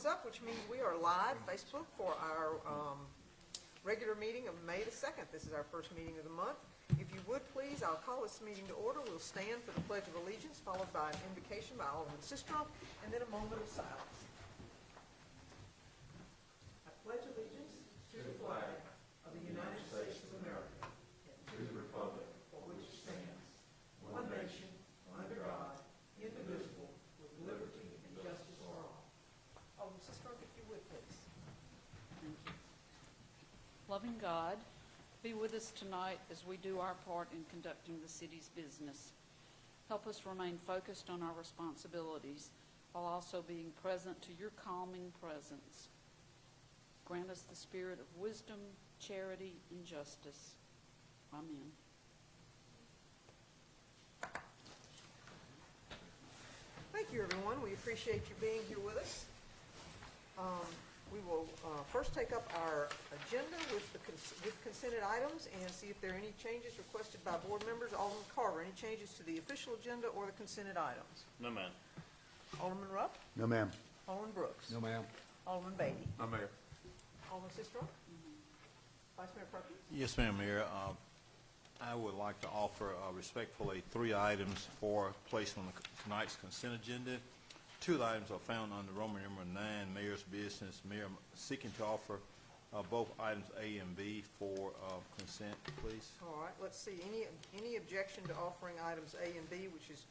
thumbs up, which means we are live Facebook for our regular meeting of May the 2nd. This is our first meeting of the month. If you would please, I'll call this meeting to order. We'll stand for the Pledge of Allegiance, followed by an invocation by Alderman Sistrom, and then a moment of silence. I pledge allegiance to the flag of the United States of America and to the republic for which it stands, one nation, under God, indivisible, with liberty and justice for all. Alderman Sistrom, if you would please. Thank you. Loving God, be with us tonight as we do our part in conducting the city's business. Help us remain focused on our responsibilities while also being present to your calming presence. Grant us the spirit of wisdom, charity, and justice. Amen. Thank you, everyone. We appreciate you being here with us. We will first take up our agenda with consented items and see if there are any changes requested by board members. Alderman Carver, any changes to the official agenda or the consented items? No, ma'am. Alderman Rupp? No, ma'am. Alderman Brooks? No, ma'am. Alderman Beatty? No, Mayor. Alderman Sistrom? Vice Mayor Perkins? Yes, ma'am, Mayor. I would like to offer respectfully 3 items for placement on tonight's consent agenda. 2 items are found under Roman numeral 9, Mayor's Business. Mayor, seeking to offer both items A and B for consent, please. All right, let's see. Any objection to offering items A and B, which is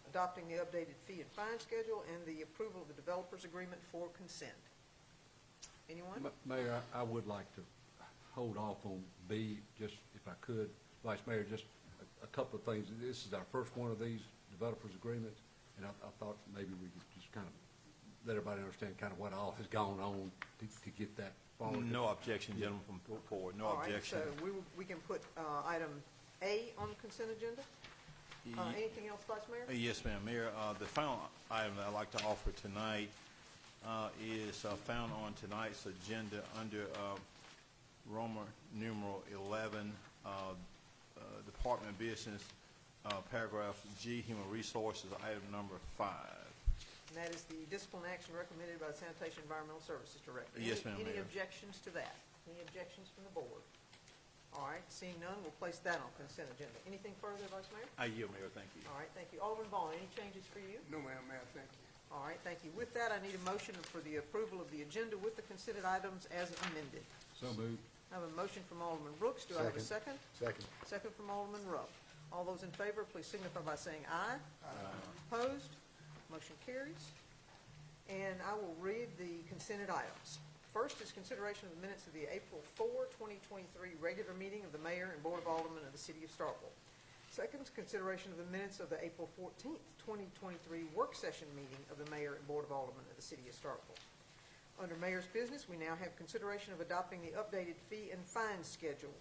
adopting the updated fee and fine schedule and the approval of the developers agreement for consent? Anyone? Mayor, I would like to hold off on B, just if I could. Vice Mayor, just a couple of things. This is our first one of these developers agreements, and I thought maybe we could just kind of let everybody understand kind of what all has gone on to get that forward. No objection, gentlemen, from forward. No All right, objection. so we can put item A on the consent agenda. Anything else, Vice Mayor? Yes, ma'am, Mayor. The final item that I'd like to offer tonight is found on tonight's agenda under Roman numeral 11, Department of Business, paragraph G, Human Resources, item number 5. And that is the discipline action recommended by the Sanitation Environmental Services Director. Yes, ma'am, Any Mayor. objections to that? Any objections from the board? All right, seeing none, we'll place that on consent agenda. Anything further, Vice Mayor? I yield, Mayor. Thank you. All right, thank you. Alderman Vaughn, any changes for you? No, ma'am, Mayor, thank you. All right, thank you. With that, I need a motion for the approval of the agenda with the consented items as amended. So moved. I have a motion from Alderman Brooks. Do I have a second? Second. Second from Alderman Rupp. All those in favor, please signify by saying aye. Aye. Opposed? Motion carries. And I will read the consented items. First is consideration of the minutes of the April 4, 2023 regular meeting of the Mayor and Board of Aldermen of the City of Starkville. Second is consideration of the minutes of the April 14th, 2023 work session meeting of the Mayor and Board of Aldermen of the City of Starkville. Under Mayor's business, we now have consideration of adopting the updated fee and fine schedule.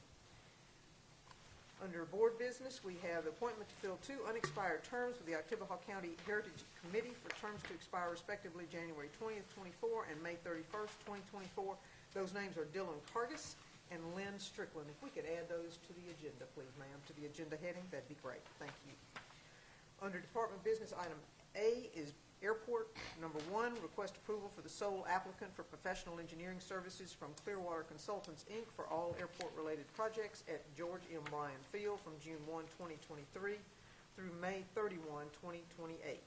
Under board business, we have the appointment to fill 2 unexpired terms with the Oktibbeha County Heritage Committee for terms to expire respectively January 20th, 24 and May 31st, 2024. Those names are Dylan Cargus and Lynn Strickland. If we could add those to the agenda, please, ma'am, to the agenda heading, that'd be great. Thank you. Under department business, item A is airport. Number 1, request approval for the sole applicant for professional engineering services from Clearwater Consultants, Inc. for all airport-related projects at George M. Bryan Field from June 1, 2023 through May 31, 2028.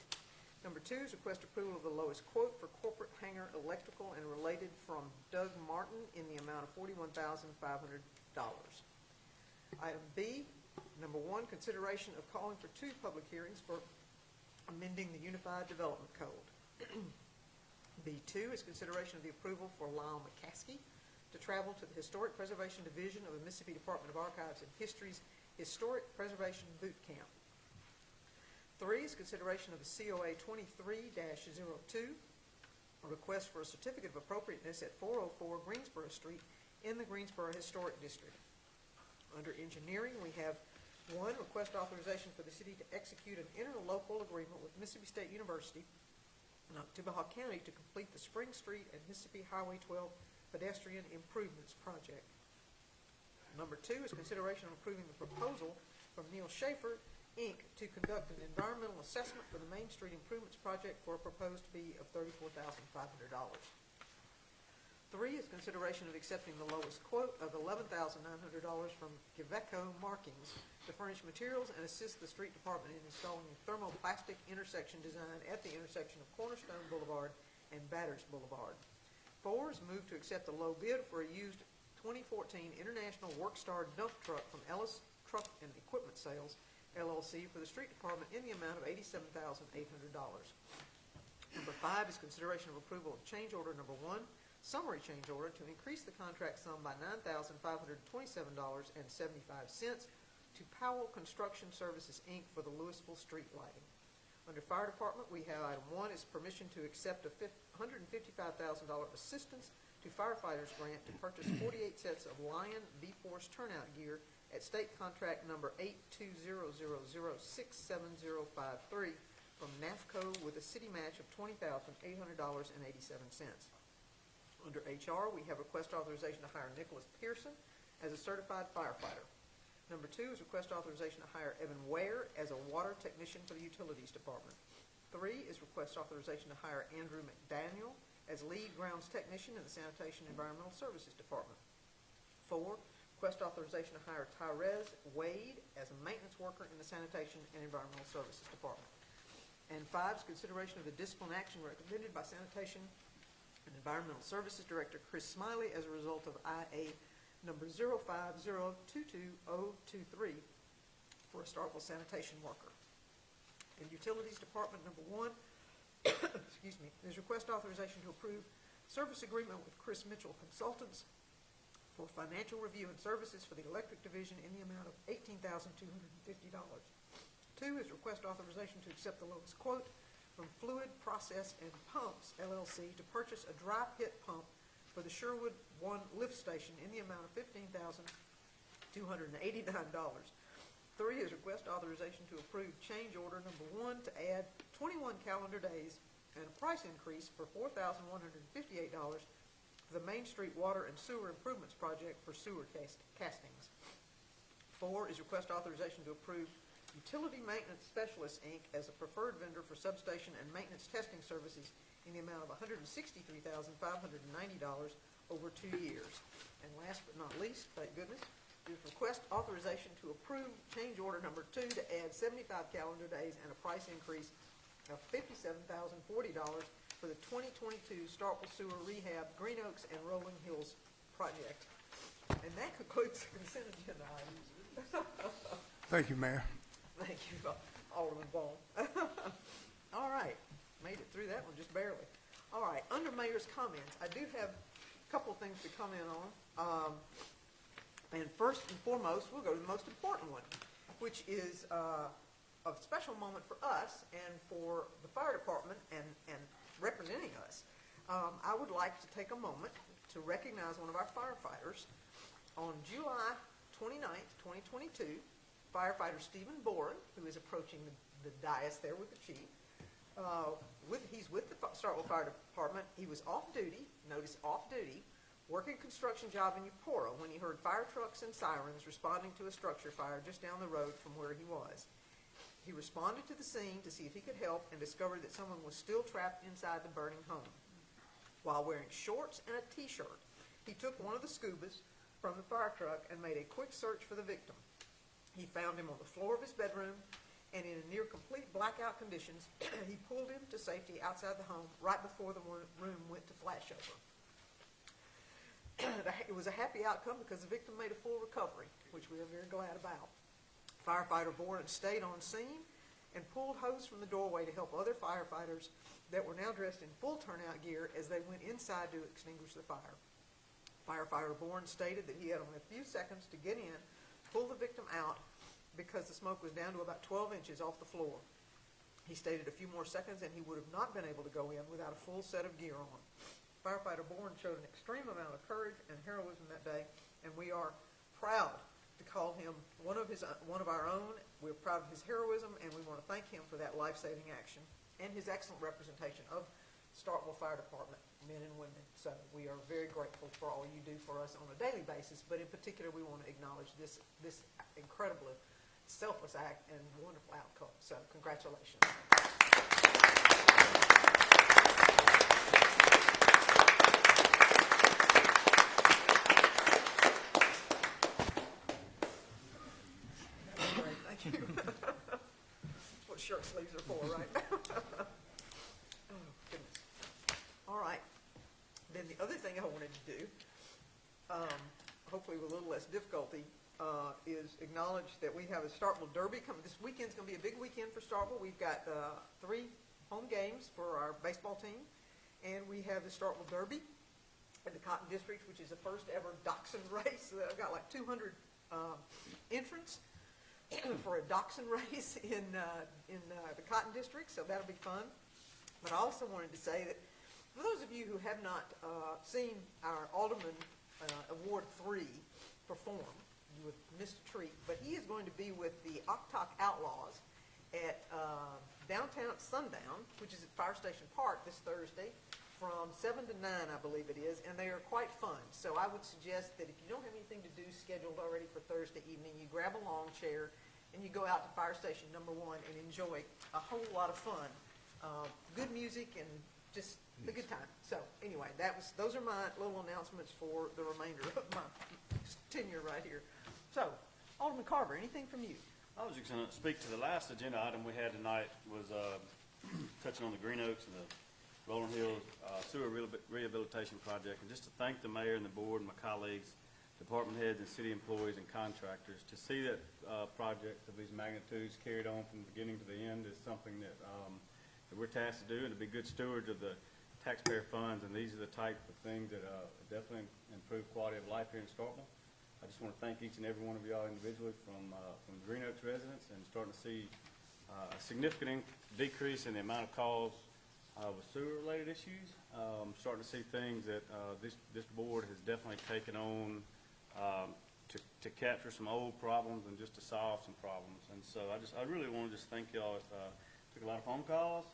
Number 2 is request approval of the lowest quote for corporate hangar electrical and related from Doug Martin in the amount of $41,500. Item B, number 1, consideration of calling for 2 public hearings for amending the Unified Development Code. B2 is consideration of the approval for Lyle McCaskey to travel to the Historic Preservation Division of the Mississippi Department of Archives and History's Historic Preservation Boot Camp. 3 is consideration of the COA 23-02, a request for a certificate of appropriateness at 404 Greensboro Street in the Greensboro Historic District. Under engineering, we have 1, request authorization for the city to execute an interlocal agreement with Mississippi State University in Oktibbeha County to complete the Spring Street and Mississippi Highway 12 pedestrian improvements project. Number 2 is consideration of approving the proposal from Neil Schaefer, Inc. to conduct an environmental assessment for the Main Street Improvements project for a proposed fee of $34,500. 3 is consideration of accepting the lowest quote of $11,900 from Giveco Markings to furnish materials and assist the street department in installing a thermoplastic intersection design at the intersection of Cornerstone Boulevard and Batters Boulevard. 4 is move to accept the low bid for a used 2014 International Workstar dump truck from Ellis Truck and Equipment Sales, LLC, for the street department in the amount of $87,800. Number 5 is consideration of approval of change order number 1, summary change order to increase the contract sum by $9,527.75 to Powell Construction Services, Inc. for the Louisville street lighting. Under Fire Department, we have item 1 is permission to accept a $155,000 assistance to firefighters grant to purchase 48 sets of Lion V-Force turnout gear at state contract number 8200067053 from NAFCO with a city match of $20,800.87. Under HR, we have request authorization to hire Nicholas Pearson as a certified firefighter. Number 2 is request authorization to hire Evan Ware as a water technician for the Utilities Department. 3 is request authorization to hire Andrew McDaniel as lead grounds technician in the Sanitation and Environmental Services Department. 4, request authorization to hire Tyrez Wade as a maintenance worker in the Sanitation and Environmental Services Department. And 5 is consideration of the discipline action recommended by Sanitation and Environmental Services Director Chris Smiley as a result of IA number 05022-023 for a Starkville sanitation worker. In Utilities Department, number 1, excuse me, is request authorization to approve service agreement with Chris Mitchell Consultants for financial review and services for the electric division in the amount of $18,250. 2 is request authorization to accept the lowest quote from Fluid Process and Pumps, LLC, to purchase a dry pit pump for the Sherwood 1 lift station in the amount of $15,289. 3 is request authorization to approve change order number 1 to add 21 calendar days and a price increase for $4,158 for the Main Street Water and Sewer Improvements Project for sewer castings. 4 is request authorization to approve Utility Maintenance Specialist, Inc. as a preferred vendor for substation and maintenance testing services in the amount of $163,590 over 2 years. And last but not least, thank goodness, is request authorization to approve change order number 2 to add 75 calendar days and a price increase of $57,040 for the 2022 Starkville Sewer Rehab, Green Oaks, and Rolling Hills project. And that concludes the consent agenda items. Thank you, Mayor. Thank you, Alderman Vaughn. All right, made it through that one just barely. All right, under Mayor's comments, I do have a couple of things to comment on. And first and foremost, we'll go to the most important one, which is a special moment for us and for the fire department and representing us. I would like to take a moment to recognize one of our firefighters. On July 29th, 2022, firefighter Stephen Boren, who is approaching the dais there with the chief, he's with the Starkville Fire Department. He was off duty, notice off duty, working a construction job in Eupora when he heard fire trucks and sirens responding to a structure fire just down the road from where he was. He responded to the scene to see if he could help and discovered that someone was still trapped inside the burning home. While wearing shorts and a t-shirt, he took one of the scubas from the fire truck and made a quick search for the victim. He found him on the floor of his bedroom, and in near complete blackout conditions, he pulled him to safety outside the home right before the room went to flashover. It was a happy outcome because the victim made a full recovery, which we are very glad about. Firefighter Boren stayed on scene and pulled hose from the doorway to help other firefighters that were now dressed in full turnout gear as they went inside to extinguish the fire. Firefighter Boren stated that he had only a few seconds to get in, pull the victim out, because the smoke was down to about 12 inches off the floor. He stated a few more seconds and he would have not been able to go in without a full set of gear on. Firefighter Boren showed an extreme amount of courage and heroism that day, and we are proud to call him one of our own. We're proud of his heroism, and we want to thank him for that life-saving action and his excellent representation of Starkville Fire Department, men and women. So we are very grateful for all you do for us on a daily basis, but in particular we want to acknowledge this incredibly selfless act and wonderful outcome. So congratulations. That's what shirt sleeves are for, right? Oh, goodness. All right. Then the other thing I wanted to do, hopefully with a little less difficulty, is acknowledge that we have a Starkville Derby coming. This weekend's going to be a big weekend for Starkville. We've got 3 home games for our baseball team, and we have the Starkville Derby in the Cotton District, which is the first ever dachshund race. I've got like 200 entrants for a dachshund race in the Cotton District, so that'll be fun. But I also wanted to say that for those of you who have not seen our Alderman Award 3 perform, you have missed a treat. But he is going to be with the Octok Outlaws at downtown at sundown, which is at Fire Station Park this Thursday, from 7 to 9, I believe it is, and they are quite fun. So I would suggest that if you don't have anything to do scheduled already for Thursday evening, you grab a lawn chair and you go out to Fire Station number 1 and enjoy a whole lot of fun. Good music and just a good time. So anyway, those are my little announcements for the remainder of my tenure right here. So, Alderman Carver, anything from you? I was just going to speak to the last agenda item we had tonight was touching on the Green Oaks and the Rolling Hills Sewer Rehabilitation Project, and just to thank the mayor and the board and my colleagues, department heads and city employees and contractors. To see that project of these magnitudes carried on from the beginning to the end is something that we're tasked to do, and to be good stewards of the taxpayer funds, and these are the type of things that definitely improve quality of life here in Starkville. I just want to thank each and every one of y'all individually from the Green Oaks residents, and starting to see a significant decrease in the amount of calls with sewer-related issues. Starting to see things that this board has definitely taken on to capture some old problems and just to solve some problems. And so I really want to just thank y'all. Took a lot of phone calls.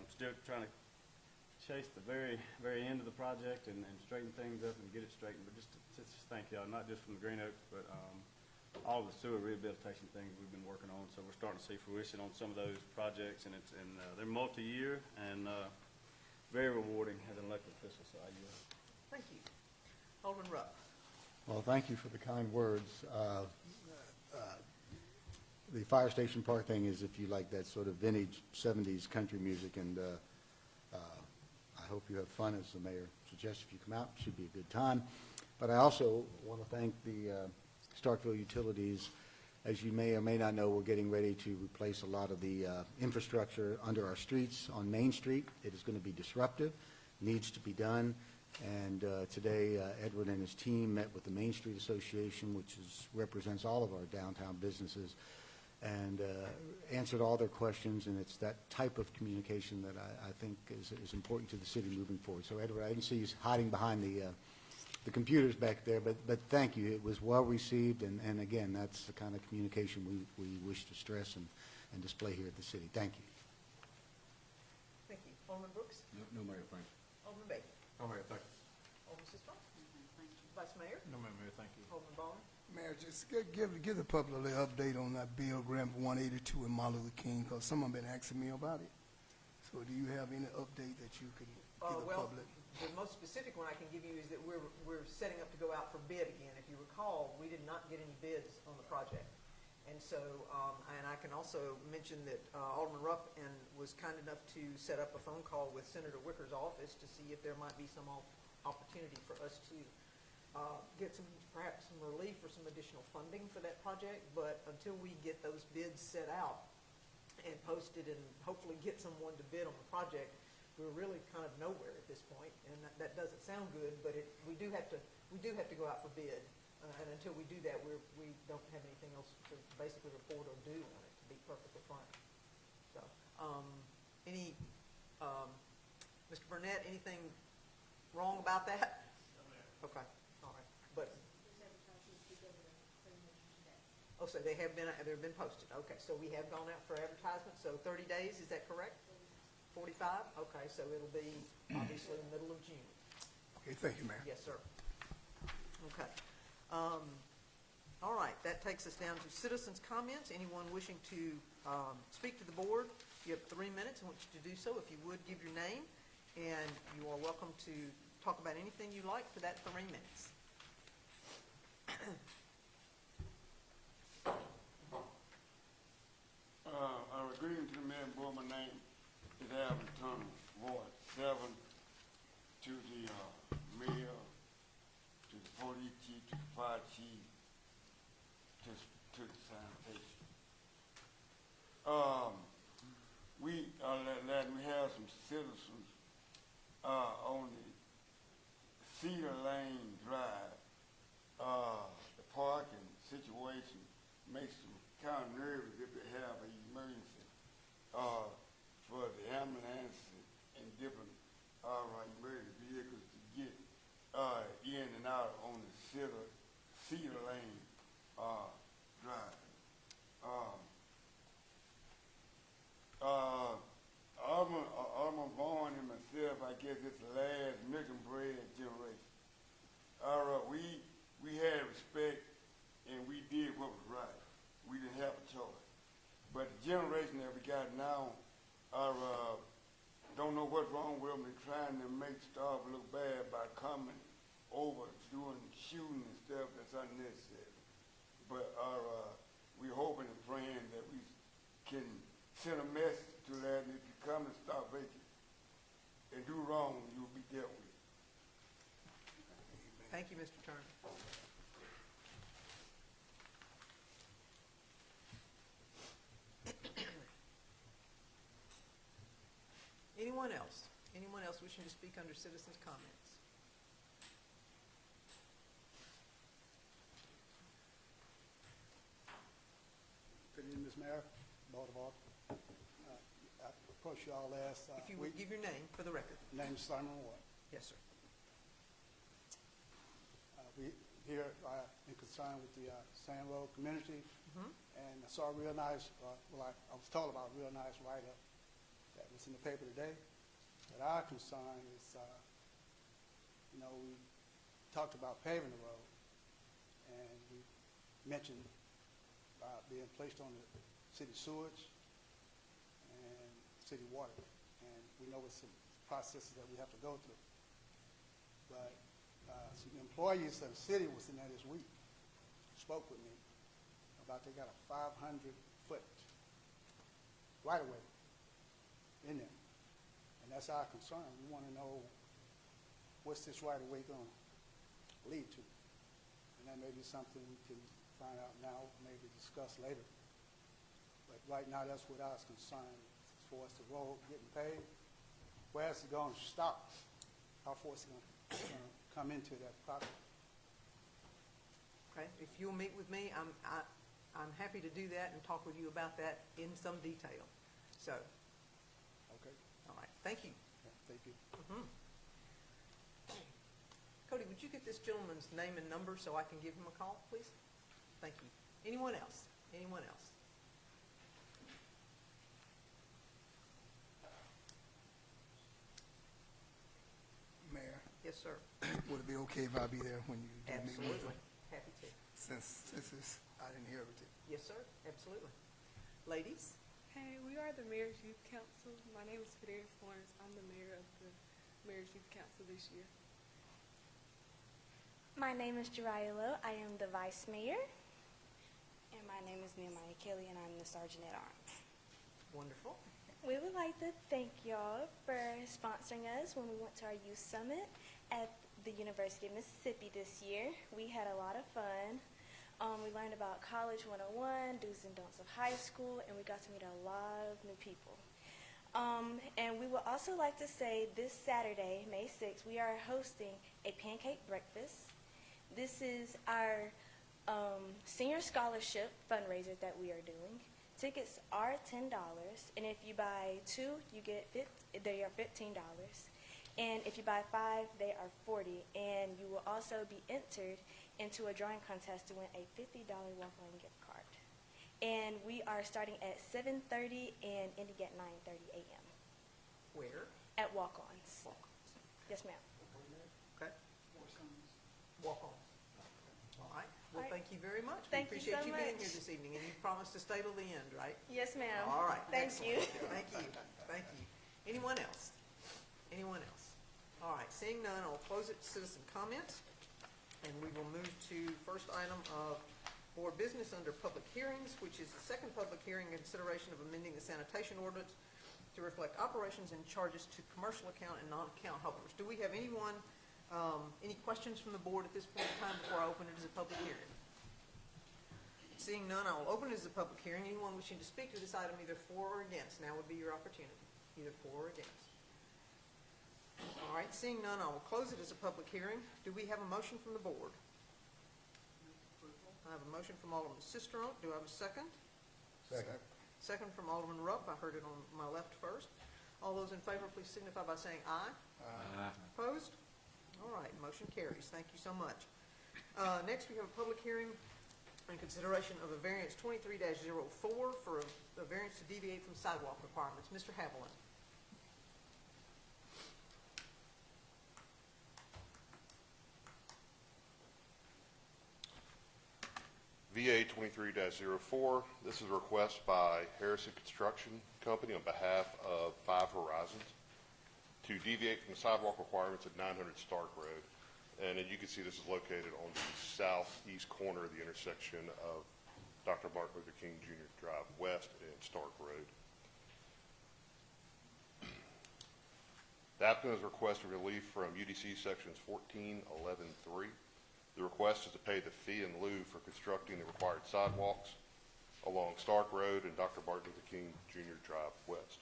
Still trying to chase the very end of the project and straighten things up and get it straightened. But just thank y'all, not just from the Green Oaks, but all of the sewer rehabilitation things we've been working on. So we're starting to see fruition on some of those projects, and they're multi-year and very rewarding as an elected official. So I yield. Thank you. Alderman Rupp. Well, thank you for the kind words. The Fire Station Park thing is, if you like that sort of vintage 70s country music, and I hope you have fun, as the mayor suggests. If you come out, it should be a good time. But I also want to thank the Starkville Utilities. As you may or may not know, we're getting ready to replace a lot of the infrastructure under our streets on Main Street. It is going to be disruptive, needs to be done. And today, Edward and his team met with the Main Street Association, which represents all of our downtown businesses, and answered all their questions. And it's that type of communication that I think is important to the city moving forward. So, Edward, I didn't see you hiding behind the computers back there, but thank you. It was well received, and again, that's the kind of communication we wish to stress and display here at the city. Thank you. Thank you. Alderman Brooks? No, Mayor, thank you. Alderman Baker? No, Mayor, thank you. Alderman Sisdall? Thank you. Vice Mayor? No, Mayor, thank you. Alderman Ballmer? Mayor, just give the public a little update on that bill grant for 182 in Martin Luther King, because someone been asking me about it. So do you have any update that you can give the Well, public? the most specific one I can give you is that we're setting up to go out for bid again. If you recall, we did not get any bids on the project. And so, and I can also mention that Alderman Rupp was kind enough to set up a phone call with Senator Wicker's office to see if there might be some opportunity for us to get perhaps some relief or some additional funding for that project. But until we get those bids set out and posted and hopefully get someone to bid on the project, we're really kind of nowhere at this point. And that doesn't sound good, but we do have to go out for bid. And until we do that, we don't have anything else to basically report or do on it, to be perfectly frank. So, Mr. Burnett, anything wrong about that? No, ma'am. Okay, all right. But so they've been posted. Okay, so we have gone out for advertisement. So 30 days, is that correct? 45? Okay, so it'll be obviously the middle of June. Okay, thank you, Mayor. Yes, sir. Okay. All right, that takes us down to citizens' comments. Anyone wishing to speak to the board, you have 3 minutes. I want you to do so. If you would, give your name, and you are welcome to talk about anything you like for that 3 minutes. to the sanitation. We have some citizens on the Cedar Lane Drive. The parking situation makes them kind of nervous if they have an emergency for the ambulance and different emergency vehicles to get in and out on the Cedar Lane Drive. I'm born in myself, I guess it's the last milk and bread generation. We had respect and we did what was right. We didn't have a choice. But the generation that we got now don't know what's wrong with them. They're trying to make stuff look bad by coming over, doing shooting and stuff that's unnecessary. But we're hoping and praying that we can send a message to that, and if you come and stop vacant and do wrong, you'll be dealt with. Thank you, Mr. Turner. Anyone else? Anyone else wishing to speak under citizens' comments? Good evening, Ms. Mayor, Board of Aldermen. I approached you all last If you week. would give your name for the record. Name is Simon Ward. Yes, sir. We here in concern with the Sand Road community, and I saw a real nice, I was told about a real nice write-up that was in the paper today. But our concern is, we talked about paving the road, and we mentioned being placed on the city sewage and city water. And we know it's some processes that we have to go through. But some employees of the city was in there this week, spoke with me about they got a 500-foot right-of-way in there. And that's our concern. We want to know what's this right-of-way going to lead to. And that may be something we can find out now, maybe discuss later. But right now, that's what I was concerned as far as the road getting paved. Where's it going to stop? How far is it going to come into that property? Okay, if you'll meet with me, I'm happy to do that and talk with you about that in some detail. So, Okay, all right, thank you. yeah, thank you. Cody, would you get this gentleman's name and number so I can give him a call, please? Thank you. Anyone else? Anyone else? Mayor, Yes, sir. would it be okay if I be there when you do meet with Absolutely. them? Happy to. Since I inherited. Yes, sir. Absolutely. Ladies? Hey, we are the Mayor's Youth Council. My name is Fidelis Florence. I'm the mayor of the Mayor's Youth Council this year. My name is Jariah Lowe. I am the vice mayor. And my name is Nehemiah Kelly, and I'm the sergeant at arms. Wonderful. We would like to thank y'all for sponsoring us when we went to our youth summit at the University of Mississippi this year. We had a lot of fun. We learned about College 101, do's and don'ts of high school, and we got to meet a lot of new people. And we would also like to say this Saturday, May 6th, we are hosting a pancake breakfast. This is our senior scholarship fundraiser that we are doing. Tickets are $10, and if you buy two, they are $15. And if you buy 5, they are $40. And you will also be entered into a drawing contest to win a $50 Walk-On gift card. And we are starting at 7:30 and ending at 9:30 a.m. Where? at Walk-Ons. Walk-ons. Yes, ma'am. Okay? Walk-ons. All right. Well, All right. thank you very much. Thank We you appreciate so you being much. here this evening, and you promised to stay till the end, right? Yes, ma'am. All right. Thank excellent. you. Thank you. Thank you. Anyone else? Anyone else? All right, seeing none, I'll close it to citizen comments, and we will move to first item of board business under public hearings, which is the second public hearing in consideration of amending the sanitation ordinance to reflect operations and charges to commercial account and non-account holders. Do we have anyone, any questions from the board at this point in time before I open it as a public hearing? Seeing none, I will open it as a public hearing. Anyone wishing to speak to this item either for or against, now would be your opportunity, either for or against. All right, seeing none, I will close it as a public hearing. Do we have a motion from the board? I have a motion from Alderman Sistrunk. Do I have a second? Second. Second from Alderman Rupp. I heard it on my left first. All those in favor, please signify by saying aye. Aye. Opposed? All right, motion carries. Thank you so much. Next, we have a public hearing in consideration of a variance 23-04 for a variance to deviate from sidewalk requirements. Mr. Haviland. VA 23-04, this is a request by Harrison Construction Company on behalf of Five Horizons to deviate from the sidewalk requirements at 900 Stark Road. And as you can see, this is located on the southeast corner of the intersection of Dr. Martin Luther King Jr. Drive West and Stark Road. The applicant has requested relief from UDC sections 14.11.3. The request is to pay the fee in lieu for constructing the required sidewalks along Stark Road and Dr. Martin Luther King Jr. Drive West.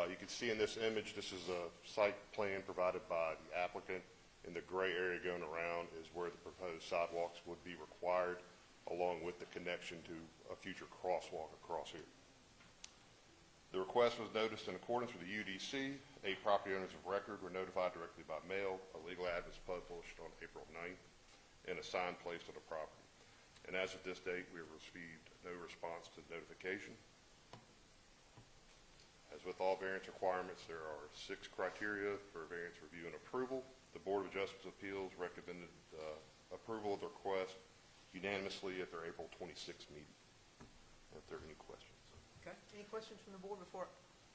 You can see in this image, this is a site plan provided by the applicant. In the gray area going around is where the proposed sidewalks would be required, along with the connection to a future crosswalk across here. The request was noticed in accordance with the UDC. 8 property owners of record were notified directly by mail. A legal ad was published on April 9th, and a sign placed on the property. And as of this date, we have received no response to the notification. As with all variance requirements, there are 6 criteria for variance review and approval. The Board of Adjustment of Appeals recommended approval of the request unanimously at their April 26th meeting. If there are any questions. Okay, any questions from the board before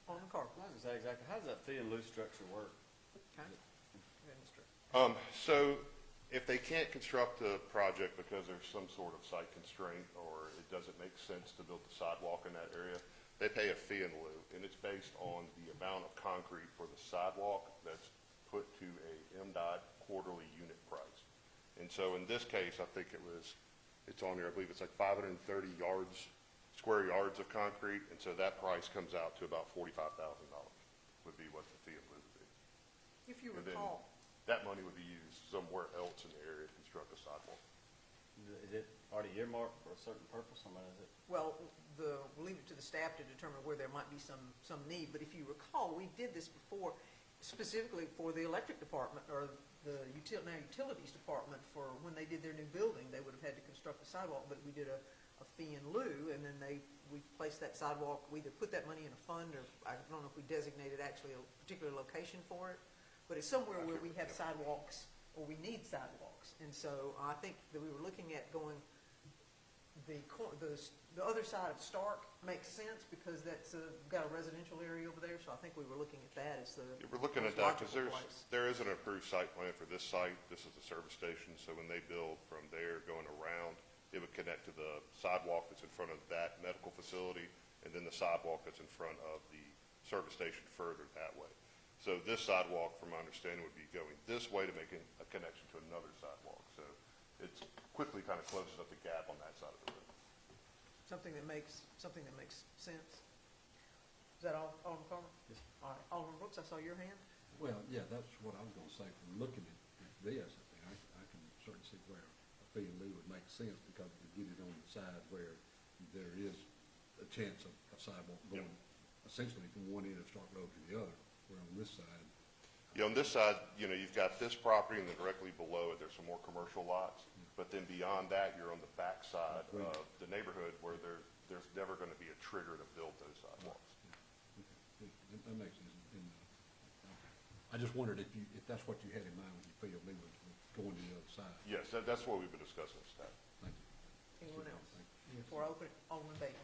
Alderman Carter? I was gonna say exactly, how does that fee and lieu structure work? Okay. Go ahead, Mr. So if they can't construct the project because there's some sort of site constraint or it doesn't make sense to build the sidewalk in that area, they pay a fee in lieu, and it's based on the amount of concrete for the sidewalk that's put to a MDOT quarterly unit price. And so in this case, I think it's on here, I believe it's like 530 square yards of concrete, and so that price comes out to about $45,000 would be what the fee in lieu would be. If you And then recall, that money would be used somewhere else in the area to construct a sidewalk. Is it already earmarked for a certain purpose? I mean, is it? well, we'll leave it to the staff to determine where there might be some need, but if you recall, we did this before specifically for the electric department or the utilities department for when they did their new building. They would have had to construct a sidewalk, but we did a fee in lieu, and then we placed that sidewalk, we either put that money in a fund, or I don't know if we designated actually a particular location for it, but it's somewhere where we have sidewalks, or we need sidewalks. And so I think that we were looking at going, the other side of Stark makes sense because that's got a residential area over there, so I think we were looking at that as the Yeah, we're looking at most that because logical place. there is an approved site plan for this site. This is the service station, so when they build from there going around, it would connect to the sidewalk that's in front of that medical facility, and then the sidewalk that's in front of the service station further that way. So this sidewalk, from my understanding, would be going this way to make a connection to another sidewalk. So it's quickly kind of closes up the gap on that side of the road. Something that makes sense. Is that all, Alderman Carter? Yes. All right, Alderman Brooks, I saw your hand. Well, yeah, that's what I was gonna say. From looking at this, I can certainly see where a fee in lieu would make sense because we get it on the side where there is a chance of a sidewalk going essentially from one end of Stark Road to the other, where on this side. Yeah, on this side, you've got this property, and then directly below it, there's some more commercial lots. But then beyond that, you're on the back side of the neighborhood where there's never going to be a trigger to build those sidewalks. Okay, that makes sense. And, I just wondered if that's what you had in mind when you feel we were going to the other side. Yes, that's what we've been discussing with staff. Thank you. Anyone else? Thank you. Before I open it, Alderman Bailey.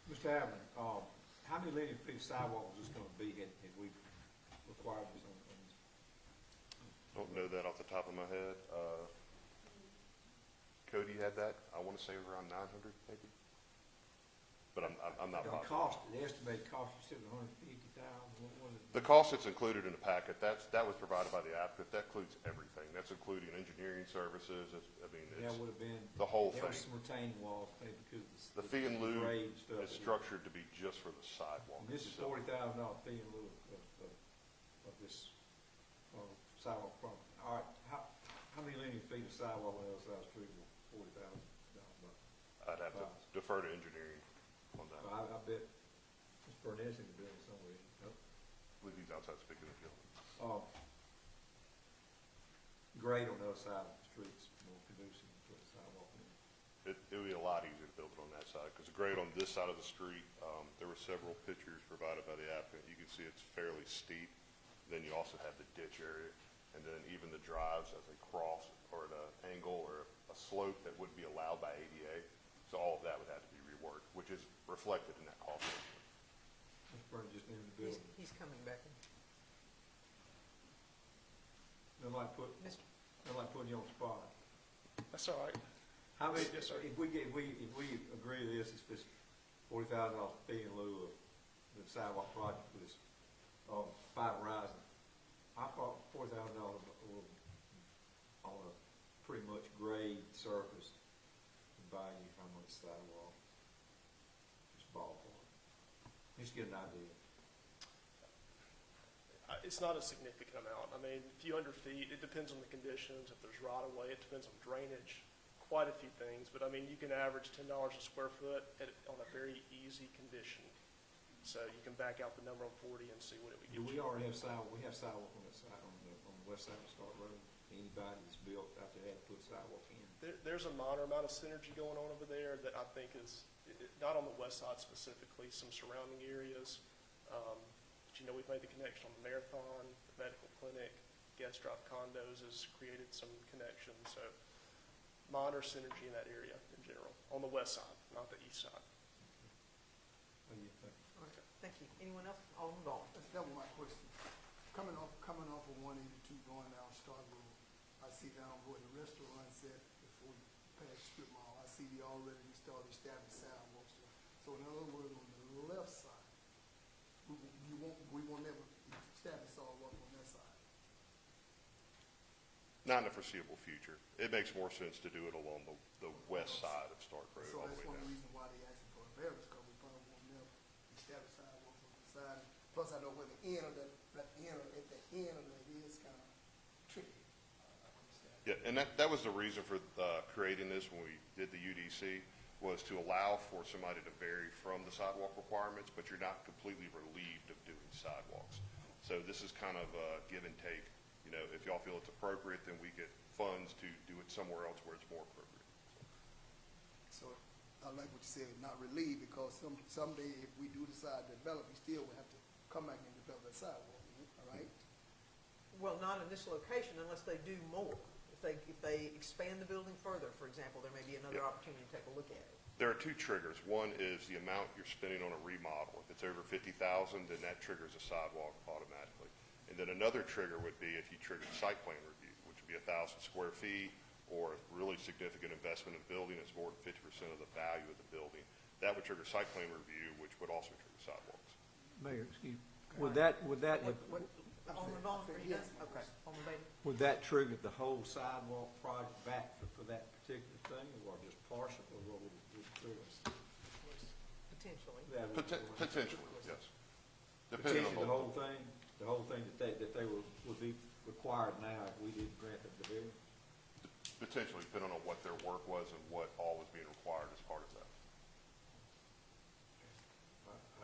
Mr. Allen, how many linear feet sidewalk is this gonna be had we required this on this? Don't know that off the top of my head. Cody had that, I want to say around 900 maybe. but I'm not The positive. cost, the estimated cost, you said $150,000, what was it? The cost that's included in the packet, that was provided by the applicant, that includes everything. That's including engineering services, That would have been. the whole There was thing. some retaining walls, maybe because of The fee in lieu grade and stuff. is structured to be just for the sidewalk. And this is itself. $40,000 fee in lieu of this sidewalk problem. All right, how many linear feet of sidewalk on the other side of the street will $40,000? I'd have to defer to engineering on that. I bet Mr. Burnett can do it somewhere. Nope. I believe he's outside speaking of you. Grade on the other side of the street's more conducive to the sidewalk. It would be a lot easier to build it on that side, because the grade on this side of the street, there were several pictures provided by the applicant. You can see it's fairly steep. Then you also have the ditch area, and then even the drives as they cross, or at an angle or a slope that wouldn't be allowed by ADA. So all of that would have to be reworked, which is reflected in that cost estimate. Mr. Burnett just needed the He's, building. he's coming back. They're like putting you on the spot. That's all right. How many, Yes, sir. if we agree to this, it's $40,000 fee in lieu of the sidewalk project for this, Five Horizon. I thought $40,000 on a pretty much grade surface would buy you how much sidewalk? Just ballpark. Just get an idea. It's not a significant amount. I mean, a few hundred feet, it depends on the conditions, if there's right of way, it depends on drainage, quite a few things. But I mean, you can average $10 a square foot on a very easy condition. So you can back out the number on 40 and see what it would get Do we you. already have sidewalk, we have sidewalk on that side, on the west side of Stark Road? Anybody that's built out there had to put sidewalk in? There's a minor amount of synergy going on over there that I think is, not on the west side specifically, some surrounding areas. But you know, we've made the connection on the Marathon, the medical clinic, guest drive condos has created some connections. So minor synergy in that area in general, on the west side, not the east side. What do you think? Okay, thank you. Anyone else? Alderman Vaughn. That was my question. Coming off of 182 going down Starkville, I see down where the restaurant set before you pass the strip mall, I see you already started establishing sidewalks there. So in other words, on the left side, we won't never establish sidewalk on that side. Not in the foreseeable future. It makes more sense to do it along the west side of Stark Road So all the that's way one down. reason why they asking for a variance, because we probably won't never establish sidewalks on the side. Plus, I know where the end of at the end of it is kind of tricky. I understand. Yeah, and that was the reason for creating this when we did the UDC, was to allow for somebody to vary from the sidewalk requirements, but you're not completely relieved of doing sidewalks. So this is kind of a give and take. You know, if y'all feel it's appropriate, then we get funds to do it somewhere else where it's more appropriate. So I like what you said, not relieved, because someday if we do decide to develop, we still will have to come back and develop that sidewalk, all right? Well, not in this location unless they do more. If they expand the building further, for example, there may be another Yeah. opportunity to take a look at it. There are two triggers. One is the amount you're spending on a remodel. If it's over $50,000, then that triggers a sidewalk automatically. And then another trigger would be if you trigger the site plan review, which would be 1,000 square feet, or a really significant investment in the building that's more than 50% of the value of the building. That would trigger site plan review, which would also trigger sidewalks. Mayor, excuse me. Would that have, Alderman Vaughn, are you done? Okay. Alderman Bailey? would that trigger the whole sidewalk project back for that particular thing, or just partial, or what would it trigger? Potentially. That would- Potentially, yes. Depending Potentially on the whole thing that they would be required now if we did grant them the variance? potentially depending on what their work was and what all was being required as part of that.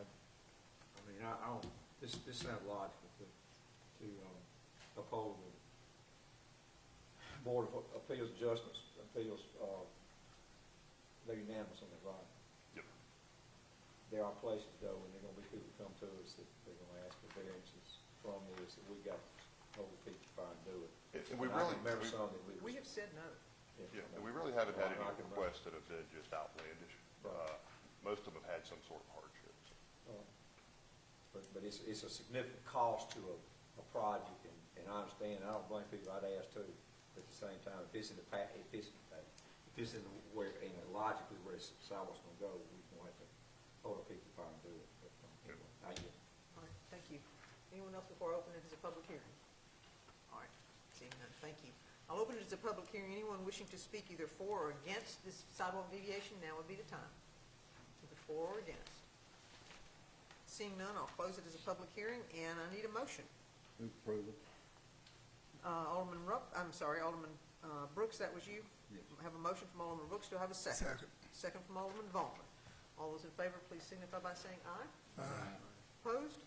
I mean, I don't, this sounds logical to uphold the Board of Appeals Adjustments, Appeals, they're unanimous on that, right? Yep. There are places though, and there are gonna be people come to us that they're gonna ask for variances from this, that we got to hold people to try and do it. And we And I really, can remember some that We have said no. yeah, and we really haven't had any I can remember. requests that have been just outlandish. Right. Most of them have had some sort of hardships. But it's a significant cost to a project, and I understand, I don't blame people, I'd ask too, but at the same time, if it's in the if it's in where, logically where the sidewalk's gonna go, we're gonna have to order people to fire and do it. But, anyway, I yield. All right, thank you. Anyone else before I open it as a public hearing? All right, seeing none, thank you. I'll open it as a public hearing. Anyone wishing to speak either for or against this sidewalk deviation, now would be the time. Either for or against. Seeing none, I'll close it as a public hearing, and I need a motion. Move approval. Alderman Brooks, that was you? Yes. I have a motion from Alderman Brooks. Do I have a second? Second. Second from Alderman Vaughn. All those in favor, please signify by saying aye. Opposed?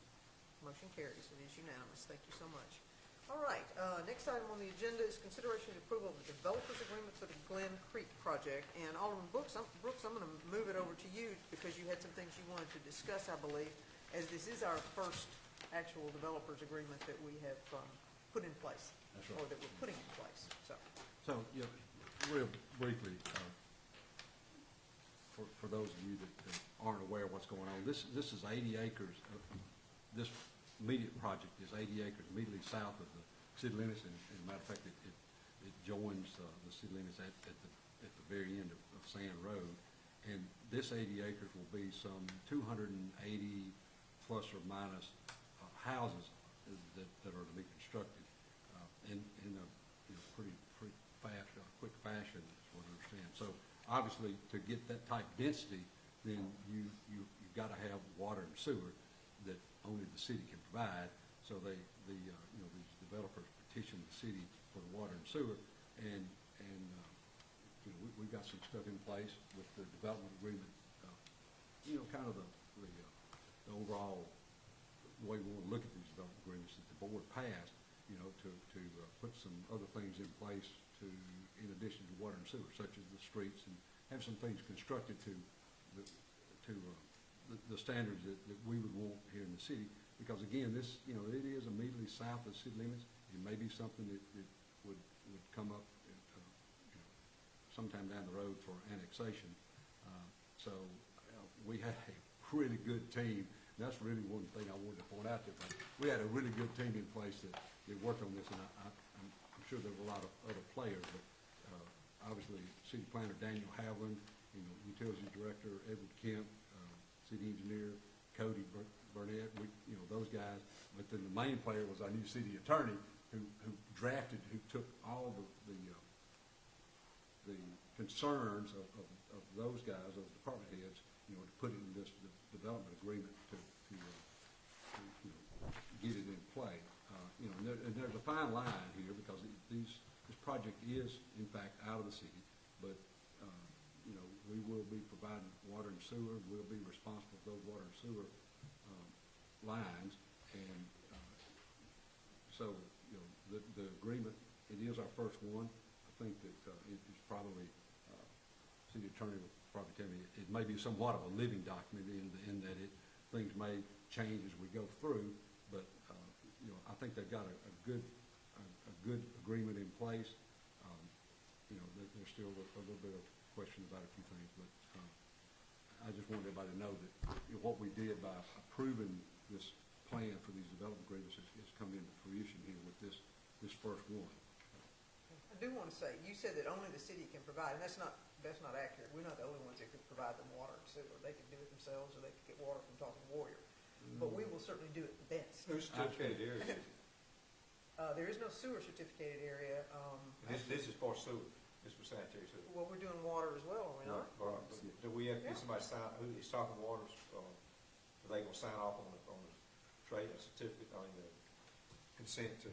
Motion carries. It is unanimous. Thank you so much. All right, next item on the agenda is consideration and approval of the developers agreement for the Glen Creek project. And Alderman Brooks, I'm going to move it over to you because you had some things you wanted to discuss, I believe, as this is our first actual developers agreement that we have put in place. That's right. Or that we're putting in place, so. So, you know, real briefly, for those of you that aren't aware of what's going on, this is 80 acres. This immediate project is 80 acres immediately south of the city limits, and as a matter of fact, it joins the city limits at the very end of Sand Road. And this 80 acres will be some 280 plus or minus houses that are to be constructed in a pretty fast, quick fashion, is what I understand. So obviously, to get that type density, then you've got to have water and sewer that only the city can provide. So these developers petition the city for the water and sewer, and we've got some stuff in place with the development agreement. Kind of the overall way we want to look at these development agreements that the board passed. To put some other things in place in addition to water and sewer, such as the streets, and have some things constructed to the standards that we would want here in the city. Because again, this, it is immediately south of the city limits. It may be something that would come up, sometime down the road for annexation. So we had a really good team. And that's really one thing I wanted to point out there. We had a really good team in place that worked on this, and I'm sure there were a lot of other players, but obviously city planner Daniel Havlin, utilities director Edward Kemp, city engineer Cody Burnett, those guys. But then the main player was our new city attorney, who took all the concerns of those guys, of the department heads, to put it in this development agreement to get it in play. And there's a fine line here, because this project is in fact out of the city, but we will be providing water and sewer. We'll be responsible for those water and sewer lines, and so the agreement, it is our first one. I think that it is probably city attorney will probably tell me it may be somewhat of a living document in that things may change as we go through, but I think they've got a good agreement in place. There's still a little bit of question about a few things, but I just wanted everybody to know that what we did by approving this plan for these development agreements is coming into fruition here with this first one. I do want to say, you said that only the city can provide, and that's not accurate. We're not the only ones that could provide them water and sewer. They could do it themselves, or they could get water from Talking Warrior. But we will certainly do it the best. Who's certificated area is it? There is no sewer certificated area. This is for sewer, this is for sanitary sewer. Well, we're doing water as well, are we not? Do we have to get somebody sign, who is Talking Waters, are they gonna sign off on the trade and certificate, on the consent to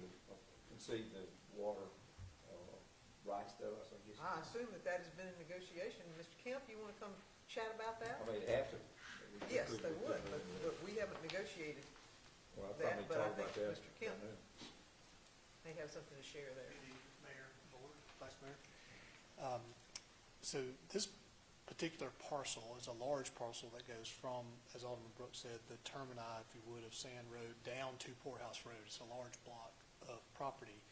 concede the water rights to us, I guess? I assume that has been in negotiation. Mr. Kemp, you want to come chat about that? I mean, they have to. Yes, they would, but we haven't negotiated Well, I that, thought we but I talked think about that. Mr. Kemp may have something to share there. Mayor, Board, Vice Mayor. So this particular parcel is a large parcel that goes from, as Alderman Brooks said, the termini, if you would, of Sand Road down to Poorhouse Road. It's a large block of property.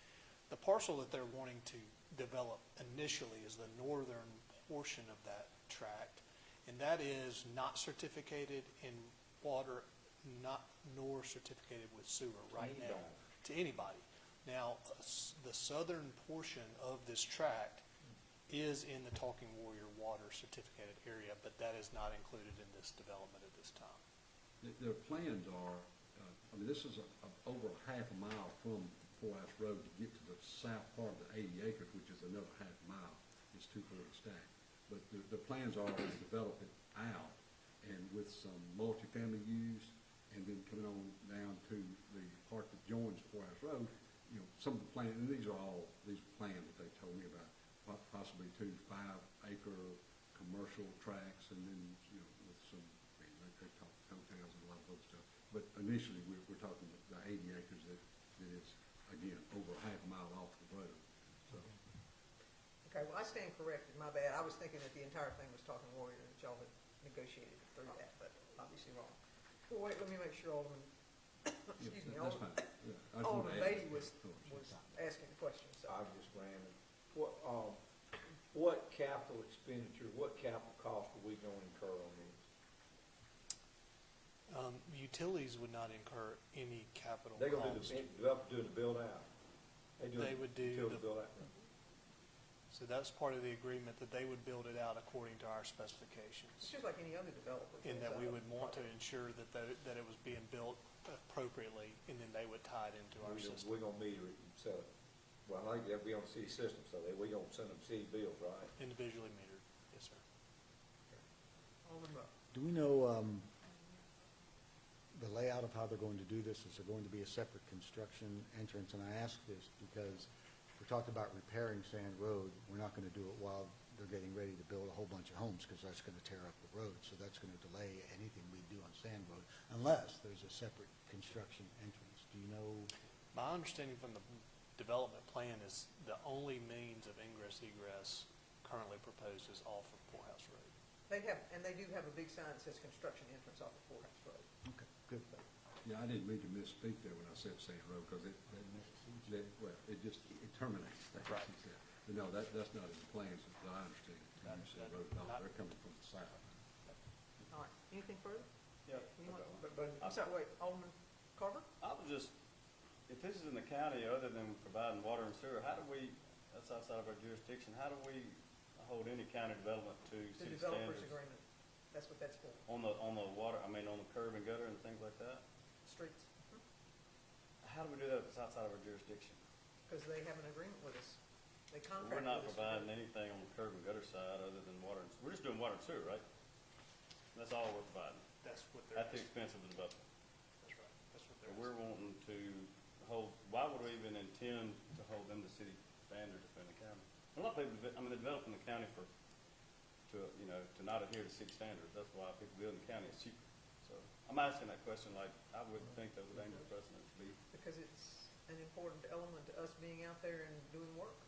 The parcel that they're wanting to develop initially is the northern portion of that tract, and that is not certificated in water, nor certificated with sewer right now to anybody. Now, the southern portion of this tract is in the Talking Warrior water certificated area, but that is not included in this development at this time. Their plans are, this is over half a mile from Poorhouse Road to get to the south part of the 80 acres, which is another half mile. It's 240 stacked. But the plans are to develop it out and with some multifamily use, and then coming on down to the part that joins Poorhouse Road, some of the plans, and these plans that they told me about, possibly 2 5-acre commercial tracts, and then, with some, they talk hotels and a lot of other stuff. But initially, we're talking the 80 acres that is, again, over half a mile off the road. So, Okay, well, I stand corrected, my bad. I was thinking that the entire thing was Talking Warrior, that y'all had negotiated through that, but obviously wrong. Well, wait, let me make sure Alderman, excuse me, that's fine. Yeah, I just wanted Alderman to add Beatty was that. asking the question, so. I was just rambling. What capital expenditure, what capital cost are we going to incur on this? Utilities would not incur any capital They're going to cost. do the build out. They would do utility the- build out. So that's part of the agreement, that they would build it out according to our It's specifications. just like any other developer. In that builds we out a would want to project. ensure that it was being built appropriately, and then they would tie it into our system. We're going to meter it and sell it. Well, I think that'll be on the city system, so we're going to send them city bills, right? Individually metered, yes, sir. Alderman Rupp. Do we know the layout of how they're going to do this? Is there going to be a separate construction entrance? And I ask this because we're talking about repairing Sand Road. We're not going to do it while they're getting ready to build a whole bunch of homes, because that's going to tear up the road. So that's going to delay anything we do on Sand Road, unless there's a separate construction entrance. Do you know? My understanding from the development plan is the only means of ingress egress currently proposed is off of Poorhouse Road. They do have a big sign that says construction entrance off of Poorhouse Road. Okay, good. Yeah, I didn't mean to misspeak there when I said Sand Road, because it terminates there. Right. But no, that's not in the plans, as I understand it. Sand Road, no, they're coming from the south. All right, anything further? Yeah. I'm sorry, wait, Alderman Carver? I was just, if this is in the county, other than providing water and sewer, how do we, that's outside of our jurisdiction, how do we hold any county development to The city developers standards? agreement, that's what that's for, On the water, on the curb and gutter and things like that? streets. How do we do that if it's outside of our jurisdiction? Because they have an agreement with us. They contract We're not with us. providing anything on the curb and gutter side other than water and, we're just doing water and sewer, right? That's all we're providing, That's what they're. at the expense of the developer. That's right. That's what So they're. we're wanting to hold, why would we even intend to hold them to city standards if they're in the county? A lot of people, they're developing the county to not adhere to city standards. That's why people build in the county, it's cheaper. So I'm asking that question like, I wouldn't think that would dangerous precedent to be. Because it's an important element to us being out there and doing work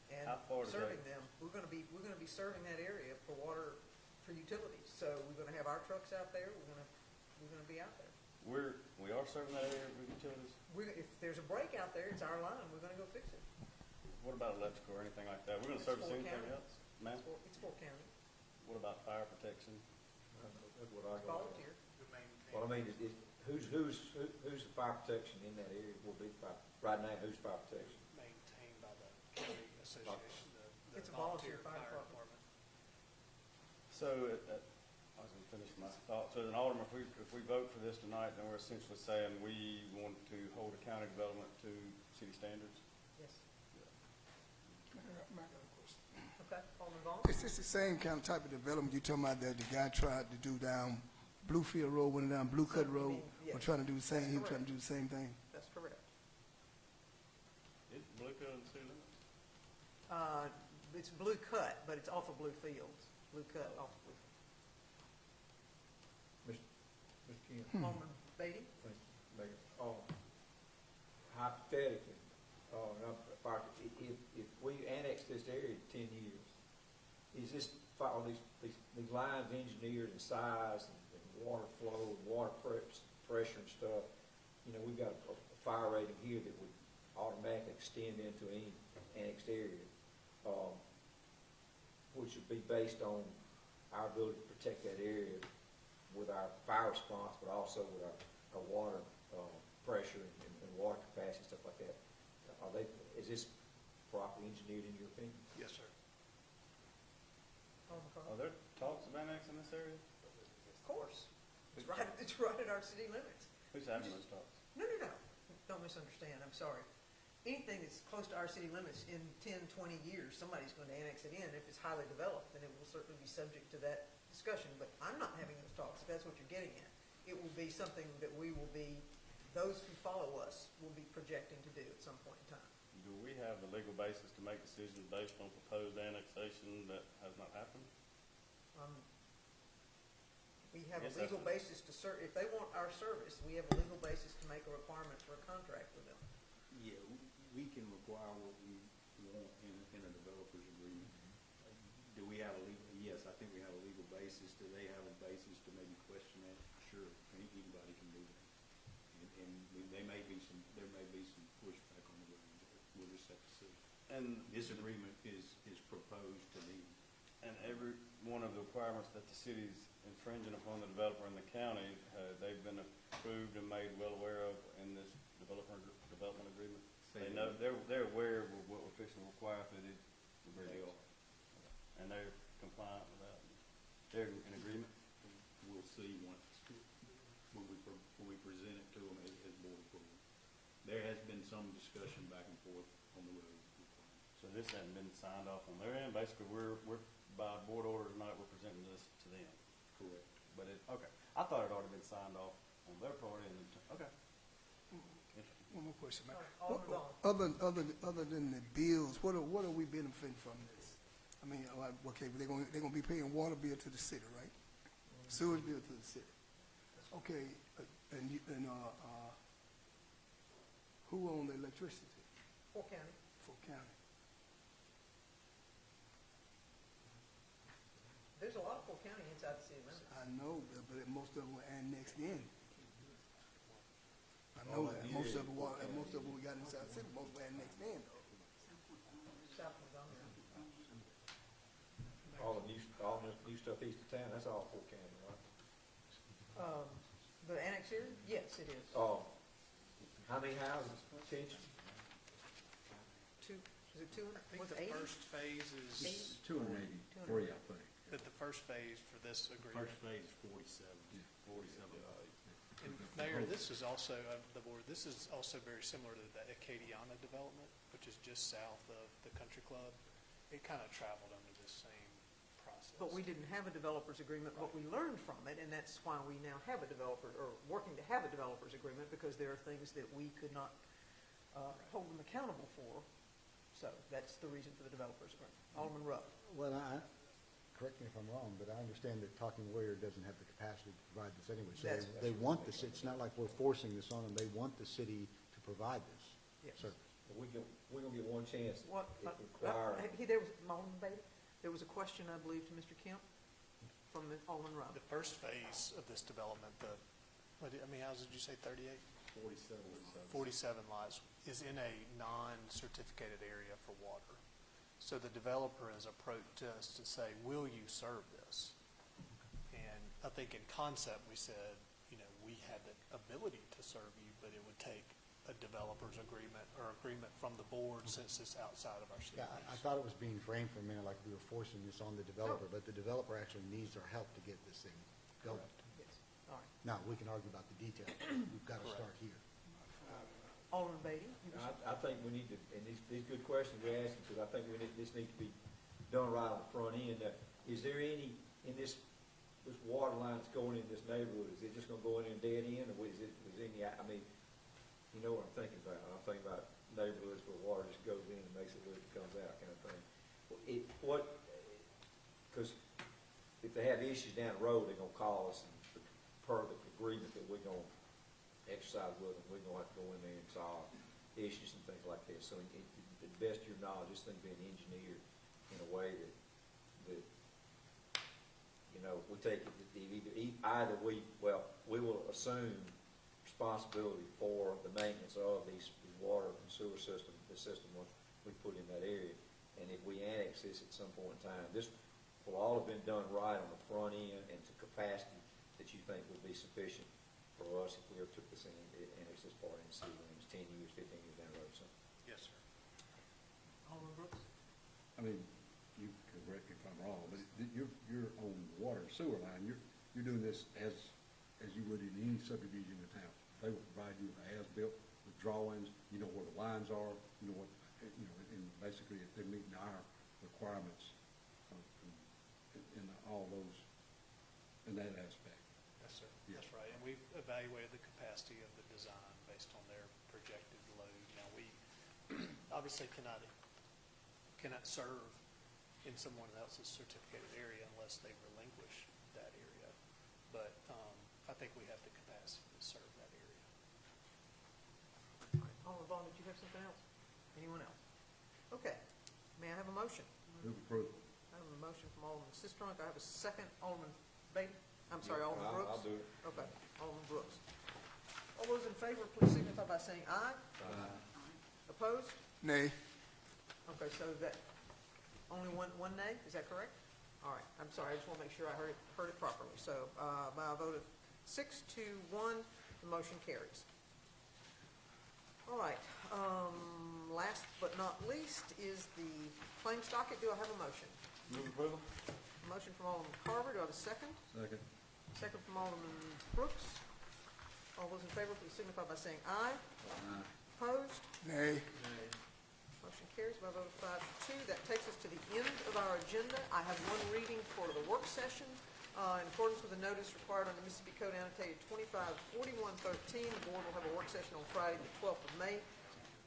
and How far does serving that- them. We're gonna be serving that area for water, for utilities. So we're gonna have our trucks out there, we're gonna be out there. We are serving that area with utilities? If there's a break out there, it's our line, we're gonna go fix it. What about electrical or anything like that? We're gonna It's service Fort anything County. else? Ma'am? It's Fort County, What about fire protection? That's what I it's go. volunteer. Well, I mean, who's the fire protection in that area will be fire, right now, who's fire protection? Maintained by the county association, the It's a volunteer volunteer fire fire department. department. So, I was gonna finish my thought. So as an alderman, if we vote for this tonight, then we're essentially saying we want to hold a county development to city standards? Yes. I got a question. Okay, Alderman Vaughn? It's the same kind of type of development you talking about that the guy tried to do down Bluefield Road, went down Blue Cut You Road. mean, yes. We're trying to do the same, That's he was trying correct. to do the same thing. That's correct. Is Bluefield in the city limits? It's Blue Cut, but it's off of Blue Fields. Blue Cut off of Blue Fields. Mr. Ken, Alderman Beatty? thank you, Mayor. Hypothetically, if we annex this area in 10 years, is this, all these lines engineered and sized and water flow and water pressure and stuff, we've got a fire rating here that would automatically extend into any annexed area, which would be based on our ability to protect that area with our fire response, but also with our water pressure and water capacity, stuff like that. Is this properly engineered in your opinion? Yes, sir. Are there talks of annexing this area? Of course. It's right at our city limits. Who's having those talks? No. Don't misunderstand, I'm sorry. Anything that's close to our city limits in 10, 20 years, somebody's going to annex it in. If it's highly developed, then it will certainly be subject to that discussion. But I'm not having those talks, if that's what you're getting at. It will be something that those who follow us will be projecting to do at some point in time. Do we have the legal basis to make decisions based on proposed annexation that has not happened? We have a Yes, legal that's- basis to if they want our service, we have a legal basis to make a requirement for a contract with them. Yeah, we can require what we want in a developer's agreement. Do we have a legal, yes, I think we have a legal basis. Do they have a basis to maybe question that? Sure, anybody can do that. And there may be some pushback on the ground, but we'll just have to see. And This agreement is proposed to me. And every one of the requirements that the city's infringing upon the developer in the county, they've been approved and made well aware of in this development agreement. They know, they're aware of what we're fixing to require for the They are. and they're compliant with that. They're in agreement. We'll see when we present it to them as board approval. There has been some discussion back and forth on the road requirements. So this hasn't been signed off on their end. Basically, we're by board order tonight, we're presenting this to them. Correct. But okay. I thought it already been signed off on their part and, okay. One more question, man. All right, Alderman Vaughn. Other than the bills, what are we benefiting from this? I mean, okay, they're gonna be paying water bill to the city, right? Sewage bill to the city. Okay, who own the electricity? Fort County. Fort County. There's a lot of Fort County inside the city limits. I know, but most of them were annexed in. I know that. Most of them we got inside the city, most were annexed in, though. South of Montgomery. All the new stuff east of town, that's all Fort County, right? The annex here? Yes, it is. How many houses, Finch? Is it 200? I think Was the it 80? first phase is, 283, I think. that the first phase for this agreement. First phase is 47. 47. And Mayor, this is also, the board, this is also very similar to the Acadiana development, which is just south of the country club. It kind of traveled under this same process. But we didn't have a developer's agreement, but we learned from it, and that's why we now have a developer, or working to have a developer's agreement, because there are things that we could not hold them accountable for. So that's the reason for the developer's agreement. Alderman Rupp. Well, correct me if I'm wrong, but I understand that Talking Warrior doesn't have the capacity to provide this anyway. So That's- they want the city, it's not like we're forcing this on them, they want the city to provide this Yes. service. We're gonna get one chance What, if required. there was, Alderman Beatty, there was a question, I believe, to Mr. Kemp from Alderman Rupp. The first phase of this development, how did you say 38? 47 lots is in a non-certificated area for water. So the developer has approached us to say, will you serve this? And I think in concept, we said, we had the ability to serve you, but it would take a developer's agreement or agreement from the board since it's outside of our city Yeah, I limits. thought it was being framed for a minute like we were forcing this on the developer, but the developer actually needs our help to get this thing going. Yes. All right. Now, we can argue about the details, we've got to start here. Alderman Beatty? I think we need to, and these good questions we're asking, because I think this needs to be done right on the front end. Is there any, in this water line that's going in this neighborhood, is it just gonna go in a dead end, or is any, you know what I'm thinking about? I'm thinking about neighborhoods where water just goes in and makes it look it comes out kind of thing. Because if they have issues down the road, they're gonna call us, and per the agreement that we're gonna exercise with them, we're gonna have to go in there and solve issues and things like this. So to the best of your knowledge, this thing being engineered in a way that we take it, either we will assume responsibility for the maintenance of these water and sewer system, the system we put in that area. And if we annex this at some point in time, this will all have been done right on the front end and to capacity that you think would be sufficient for us if we ever took this in and annex this part in the city limits 10 years, 15 years down the road or something. Yes, sir. Alderman Brooks? I mean, you correct me if I'm wrong, but you're on the water and sewer line, you're doing this as you would in any subdivision in town. They will provide you with as-built, with drawings, you know where the lines are, you know what, and basically if they're meeting our requirements, in all those, in that aspect. Yes, sir. Yeah. That's right. And we've evaluated the capacity of the design based on their projected load. Now, we obviously cannot serve in someone else's certificated area unless they relinquish that area. But I think we have the capacity to serve that area. All right, Alderman Vaughn, did you have something else? Anyone else? Okay, may I have a motion? Move approval. I have a motion from Alderman Sistrunk. I have a second, Alderman Beatty. I'm sorry, Alderman Brooks. I'll do it. Okay, Alderman Brooks. All those in favor, please signify by saying aye. Aye. Opposed? Nay. Okay, so that, only one nay, is that correct? All right, I'm sorry, I just want to make sure I heard it properly. So, by a vote of 6-1, the motion carries. All right, last but not least is the claims docket. Do I have a motion? Move approval? Motion from Alderman Carver, do I have a second? Second. Second from Alderman Brooks. All those in favor, please signify by saying aye. Aye. Opposed? Nay. Motion carries by a vote of 5-2. That takes us to the end of our agenda. I have one reading for the work session. In accordance with the notice required under Mississippi Code annotated 254113, the board will have a work session on Friday, the 12th of May,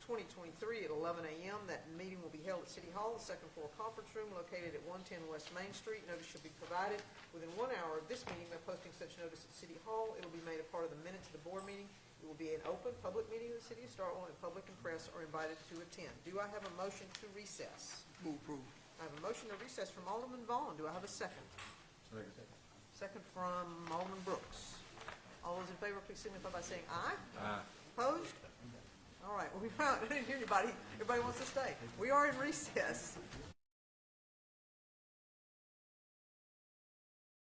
2023 at 11 a.m. That meeting will be held at City Hall, the second floor conference room located at 110 West Main Street. Notice should be provided within 1 hour of this meeting by posting such notice at City Hall. It will be made a part of the minutes of the board meeting. It will be an open public meeting of the City of Starkville, and public and press are invited to attend. Do I have a motion to recess? Move approval. I have a motion to recess from Alderman Vaughn. Do I have a second? Second. Second from Alderman Brooks. All those in favor, please signify by saying aye. Aye. Opposed? All right, well, I didn't hear anybody. Everybody wants to stay. We are in recess.